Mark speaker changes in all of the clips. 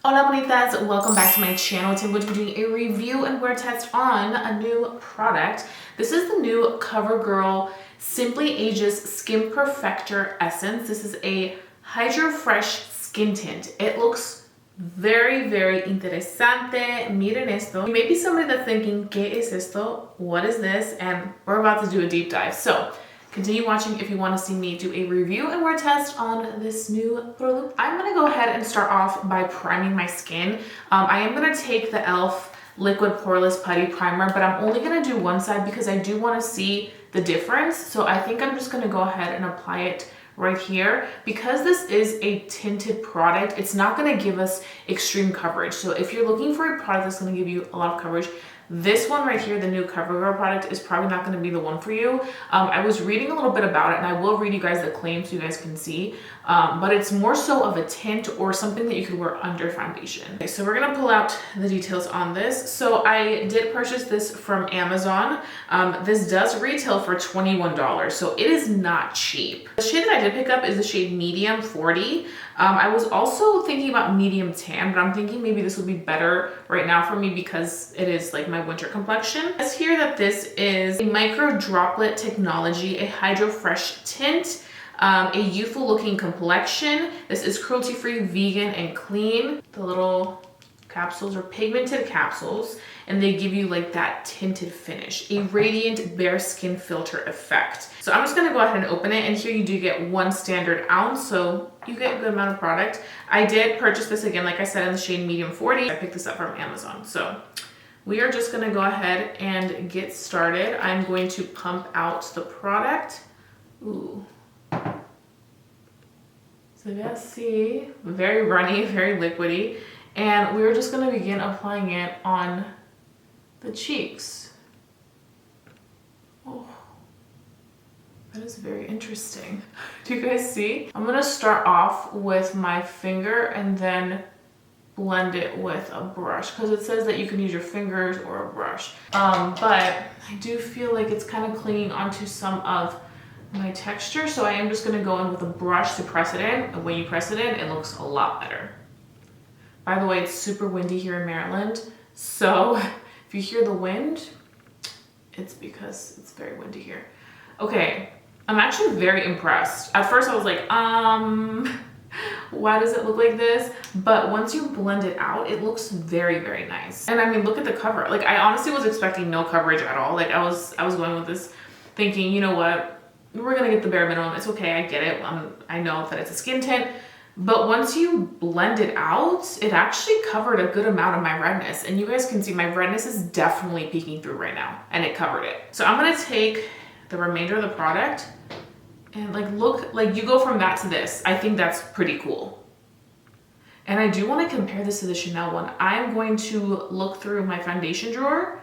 Speaker 1: Hola bonitas, welcome back to my channel. Today I'm going to be doing a review and wear test on a new product. This is the new Covergirl Simply Ages Skin Perfector Essence. This is a Hydro Fresh skin tint. It looks very, very interesante. Miren esto. You may be somebody that's thinking, ¿Qué es esto? What is this? And we're about to do a deep dive. So continue watching if you want to see me do a review and wear test on this new product. I'm going to go ahead and start off by priming my skin. I am going to take the e.l.f. Liquid Poreless Putty Primer, but I'm only going to do one side because I do want to see the difference. So I think I'm just going to go ahead and apply it right here. Because this is a tinted product, it's not going to give us extreme coverage. So if you're looking for a product that's going to give you a lot of coverage, this one right here, the new CoverGirl product, is probably not going to be the one for you. I was reading a little bit about it, and I will read you guys the claim so you guys can see. But it's more so of a tint or something that you could wear under foundation. Okay, so we're going to pull out the details on this. So I did purchase this from Amazon. This does retail for $21, so it is not cheap. The shade that I did pick up is the shade Medium 40. I was also thinking about medium tan, but I'm thinking maybe this would be better right now for me because it is like my winter complexion. It says here that this is a micro droplet technology, a Hydro Fresh tint, a youthful looking complexion. This is cruelty-free, vegan, and clean. The little capsules are pigmented capsules, and they give you like that tinted finish, a radiant bare skin filter effect. So I'm just gonna go ahead and open it, and here you do get 1 standard ounce, so you get a good amount of product. I did purchase this again, like I said, in the shade Medium 40. I picked this up from Amazon. So we are just gonna go ahead and get started. I'm going to pump out the product. Ooh. So you guys see, very runny, very liquidy. And we're just gonna begin applying it on the cheeks. Oh, that is very interesting. Do you guys see? I'm gonna start off with my finger and then blend it with a brush because it says that you can use your fingers or a brush. But I do feel like it's kind of clinging onto some of my texture, so I am just gonna go in with a brush to press it in, and when you press it in, it looks a lot better. By the way, it's super windy here in Maryland, so if you hear the wind, it's because it's very windy here. Okay, I'm actually very impressed. At first I was like, why does it look like this? But once you blend it out, it looks very, very nice. And I mean, look at the cover. Like, I honestly was expecting no coverage at all. Like, I was going with this thinking, you know what? We're gonna get the bare minimum. It's okay, I get it. I know that it's a skin tint. But once you blend it out, it actually covered a good amount of my redness. And you guys can see my redness is definitely peeking through right now, and it covered it. So I'm gonna take the remainder of the product and like look, like you go from that to this. I think that's pretty cool. And I do wanna compare this to the Chanel one. I'm going to look through my foundation drawer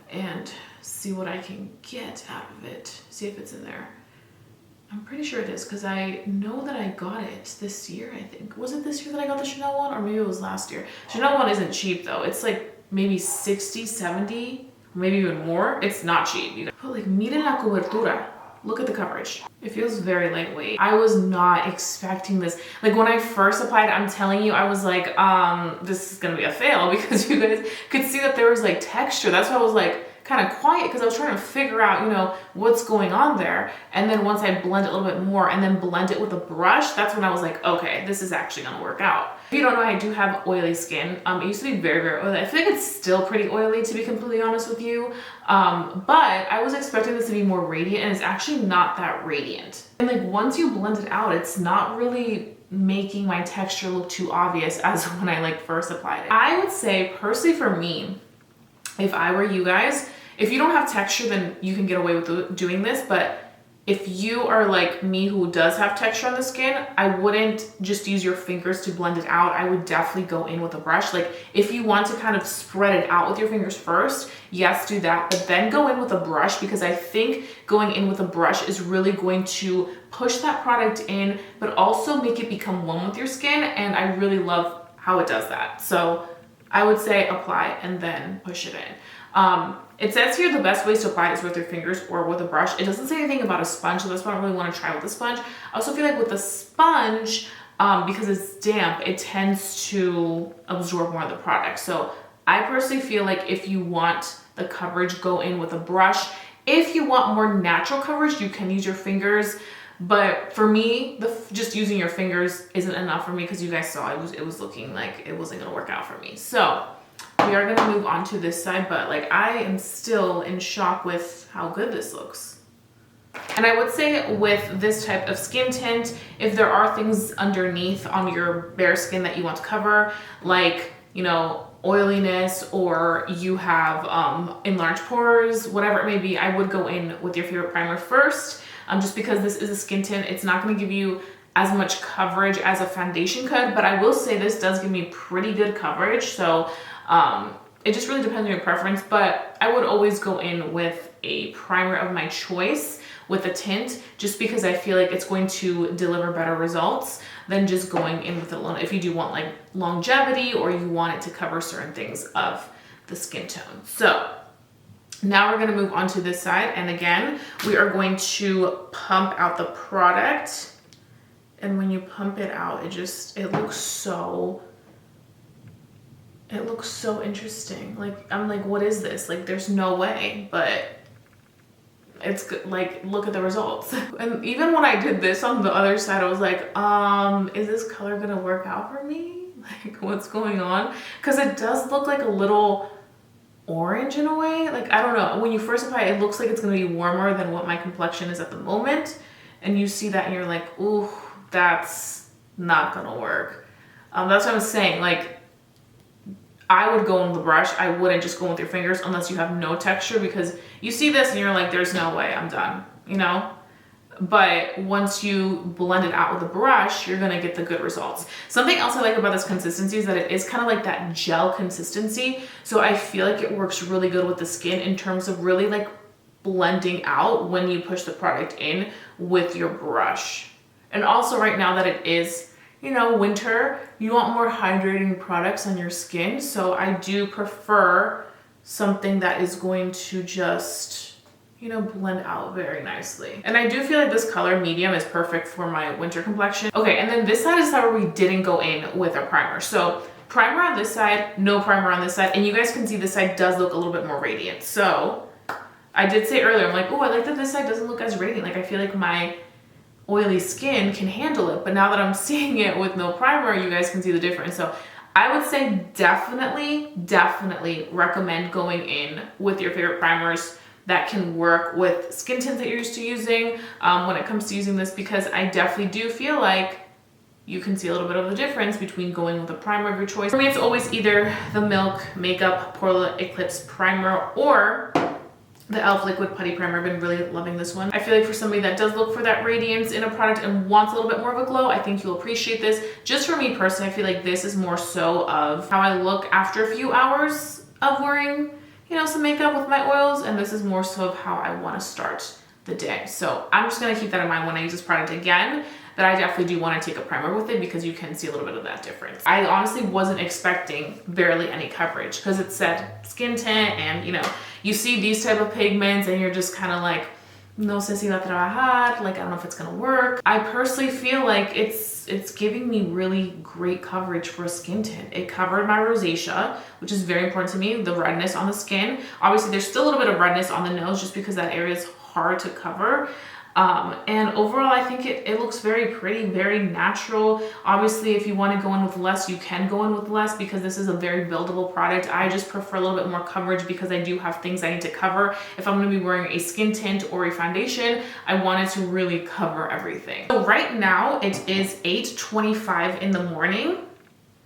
Speaker 1: and see what I can get out of it. See if it's in there. I'm pretty sure it is because I know that I got it this year, I think. Was it this year that I got the Chanel one? Or maybe it was last year. Chanel one isn't cheap though. It's like maybe 60, 70, maybe even more. It's not cheap. But like, miren la cobertura. Look at the coverage. It feels very lightweight. I was not expecting this. Like when I first applied, I'm telling you, I was like, this is gonna be a fail because you guys could see that there was like texture. That's why I was like, kind of quiet because I was trying to figure out, you know, what's going on there. And then once I blend it a little bit more and then blend it with a brush, that's when I was like, okay, this is actually gonna work out. If you don't know, I do have oily skin. It used to be very, very oily. I feel like it's still pretty oily, to be completely honest with you. But I was expecting this to be more radiant, and it's actually not that radiant. And like once you blend it out, it's not really making my texture look too obvious as when I like first applied it. I would say personally for me, if I were you guys, if you don't have texture, then you can get away with doing this. But if you are like me who does have texture on the skin, I wouldn't just use your fingers to blend it out. I would definitely go in with a brush. Like if you want to kind of spread it out with your fingers first, yes, do that. But then go in with a brush because I think going in with a brush is really going to push that product in, but also make it become one with your skin. And I really love how it does that. So I would say apply and then push it in. It says here the best ways to apply it is with your fingers or with a brush. It doesn't say anything about a sponge, so that's why I don't really want to try with a sponge. I also feel like with a sponge, because it's damp, it tends to absorb more of the product. So I personally feel like if you want the coverage, go in with a brush. If you want more natural coverage, you can use your fingers. But for me, just using your fingers isn't enough for me, because you guys saw it was looking like it wasn't gonna work out for me. So we are gonna move on to this side, but like I am still in shock with how good this looks. And I would say with this type of skin tint, if there are things underneath on your bare skin that you want to cover, like, you know, oiliness, or you have enlarged pores, whatever it may be, I would go in with your favorite primer first. Just because this is a skin tint, it's not going to give you as much coverage as a foundation could, but I will say this does give me pretty good coverage. So it just really depends on your preference, but I would always go in with a primer of my choice with a tint, just because I feel like it's going to deliver better results than just going in with it alone, if you do want like longevity, or you want it to cover certain things of the skin tone. So now we're going to move on to this side, and again we are going to pump out the product. And when you pump it out, it looks so interesting. Like, I'm like, what is this? Like, there's no way, but it's good. Like, look at the results. And even when I did this on the other side, I was like, is this color gonna work out for me? Like, what's going on? Because it does look like a little orange in a way. Like, I don't know, when you first apply it, it looks like it's gonna be warmer than what my complexion is at the moment, and you see that and you're like, ooh, that's not gonna work. That's what I'm saying. Like, I would go in with the brush. I wouldn't just go with your fingers unless you have no texture, because you see this and you're like, there's no way, I'm done, you know? But once you blend it out with a brush, you're gonna get the good results. Something else I like about this consistency is that it is kind of like that gel consistency. So I feel like it works really good with the skin in terms of really like blending out when you push the product in with your brush. And also right now that it is, you know, winter, you want more hydrating products on your skin. So I do prefer something that is going to just, you know, blend out very nicely. And I do feel like this color medium is perfect for my winter complexion. Okay, and then this side is the side where we didn't go in with a primer. So primer on this side, no primer on this side. And you guys can see this side does look a little bit more radiant. So I did say earlier, I'm like, oh, I like that this side doesn't look as radiant. Like, I feel like my oily skin can handle it. But now that I'm seeing it with no primer, you guys can see the difference. So I would say definitely recommend going in with your favorite primers that can work with skin tints that you're used to using when it comes to using this, because I definitely do feel like you can see a little bit of the difference between going with a primer of your choice. For me, it's always either the Milk Makeup Poreless Eclipse Primer or the e.l.f. Liquid Putty Primer. I've been really loving this one. I feel like for somebody that does look for that radiance in a product and wants a little bit more of a glow, I think you'll appreciate this. Just for me personally, I feel like this is more so of how I look after a few hours of wearing, you know, some makeup with my oils, and this is more so of how I want to start the day. So I'm just going to keep that in mind when I use this product again, that I definitely do want to take a primer with it, because you can see a little bit of that difference. I honestly wasn't expecting barely any coverage, because it said skin tint, and you know, you see these type of pigments and you're just kind of like, no sé si la trabajar, like I don't know if it's gonna work. I personally feel like it's giving me really great coverage for a skin tint. It covered my rosacea, which is very important to me, the redness on the skin. Obviously there's still a little bit of redness on the nose just because that area is hard to cover. And overall, I think it looks very pretty, very natural. Obviously, if you want to go in with less, you can go in with less, because this is a very buildable product. I just prefer a little bit more coverage because I do have things I need to cover. If I'm going to be wearing a skin tint or a foundation, I wanted to really cover everything. So right now it is 8:25 in the morning.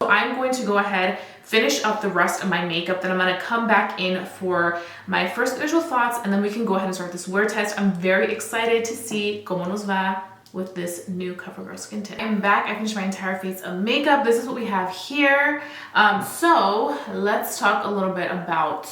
Speaker 1: So I'm going to go ahead, finish up the rest of my makeup, then I'm gonna come back in for my first visual thoughts, and then we can go ahead and start this wear test. I'm very excited to see cómo nos va with this new Covergirl skin tint. I'm back, I finished my entire face of makeup. This is what we have here. So let's talk a little bit about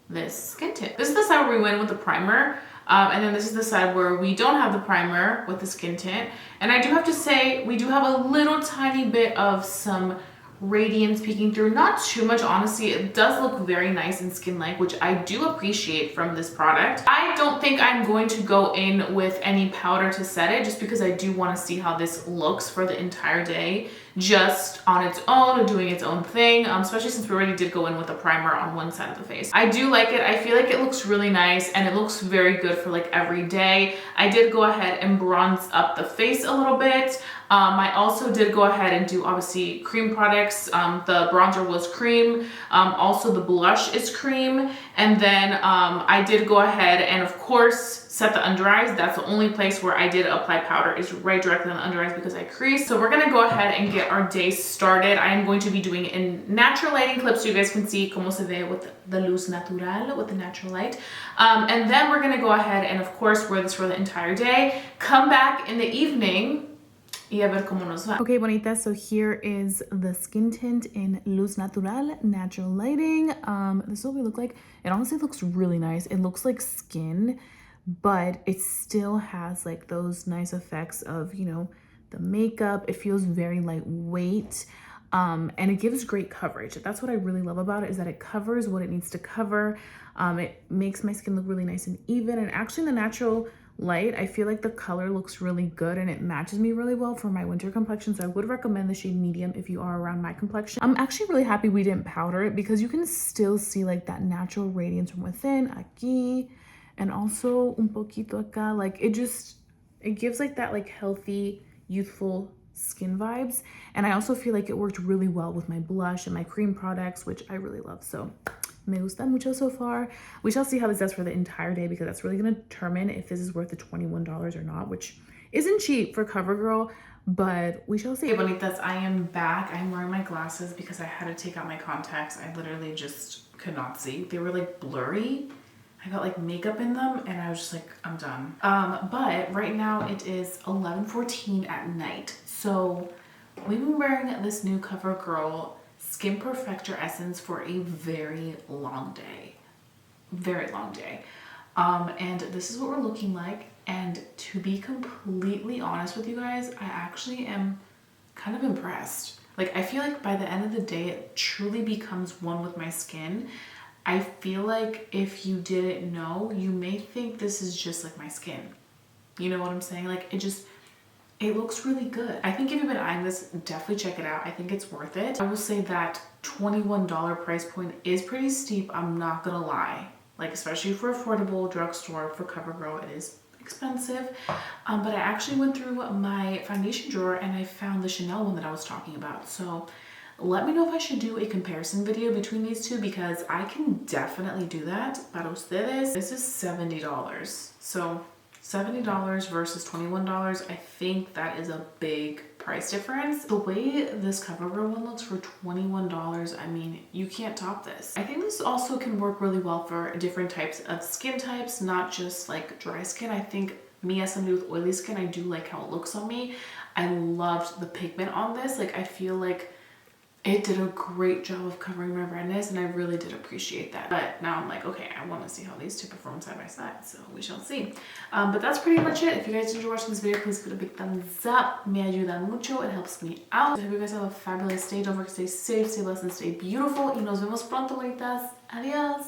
Speaker 1: this skin tint. This is the side where we went with the primer. And then this is the side where we don't have the primer with the skin tint. And I do have to say, we do have a little tiny bit of some radiance peeking through. Not too much, honestly. It does look very nice and skin-like, which I do appreciate from this product. I don't think I'm going to go in with any powder to set it, just because I do want to see how this looks for the entire day, just on its own, or doing its own thing, especially since we already did go in with a primer on one side of the face. I do like it. I feel like it looks really nice, and it looks very good for like every day. I did go ahead and bronze up the face a little bit. I also did go ahead and do obviously cream products. The bronzer was cream. Also the blush is cream. And then I did go ahead and of course set the under eyes. That's the only place where I did apply powder, is right directly on the under eyes because I creased. So we're gonna go ahead and get our day started. I am going to be doing a natural lighting clip so you guys can see como se ve with the luz natural, with the natural light. And then we're gonna go ahead and of course wear this for the entire day. Come back in the evening. Y a ver cómo nos va. Okay, bonitas, so here is the skin tint in Luz Natural, natural lighting. This is what we look like. It honestly looks really nice. It looks like skin, but it still has like those nice effects of, you know, the makeup. It feels very lightweight. And it gives great coverage. That's what I really love about it, is that it covers what it needs to cover. It makes my skin look really nice and even. And actually in the natural light, I feel like the color looks really good and it matches me really well for my winter complexion. So I would recommend the shade medium if you are around my complexion. I'm actually really happy we didn't powder it, because you can still see like that natural radiance from within, aquí, and also un poquito acá. Like it gives like that like healthy, youthful skin vibes. And I also feel like it worked really well with my blush and my cream products, which I really love. So me gusta mucho so far. We shall see how this does for the entire day, because that's really going to determine if this is worth the $21 or not, which isn't cheap for CoverGirl, but we shall see. Okay, bonitas, I am back. I'm wearing my glasses because I had to take out my contacts. I literally just could not see. They were like blurry. I got like makeup in them and I was just like, I'm done. But right now it is 11:14 at night. So we've been wearing this new CoverGirl Skin Perfector Essence for a very long day. Very long day. And this is what we're looking like. And to be completely honest with you guys, I actually am kind of impressed. Like, I feel like by the end of the day, it truly becomes one with my skin. I feel like if you didn't know, you may think this is just like my skin. You know what I'm saying? Like, it looks really good. I think if you've been eyeing this, definitely check it out. I think it's worth it. I will say that $21 price point is pretty steep, I'm not gonna lie. Like, especially for affordable drugstore, for CoverGirl, it is expensive. But I actually went through my foundation drawer and I found the Chanel one that I was talking about. So let me know if I should do a comparison video between these two, because I can definitely do that. Para ustedes, this is $70. So $70 versus $21, I think that is a big price difference. The way this CoverGirl one looks for $21, I mean, you can't top this. I think this also can work really well for different types of skin types, not just like dry skin. I think me as somebody with oily skin, I do like how it looks on me. I loved the pigment on this. Like, I feel like it did a great job of covering my redness, and I really did appreciate that. But now I'm like, okay, I want to see how these two perform side by side, so we shall see. But that's pretty much it. If you guys enjoyed watching this video, please give it a big thumbs up. Me ayuda mucho. It helps me out. I hope you guys have a fabulous day. Don't forget to stay safe, stay blessed, and stay beautiful. Y nos vemos pronto, bonitas. Adios.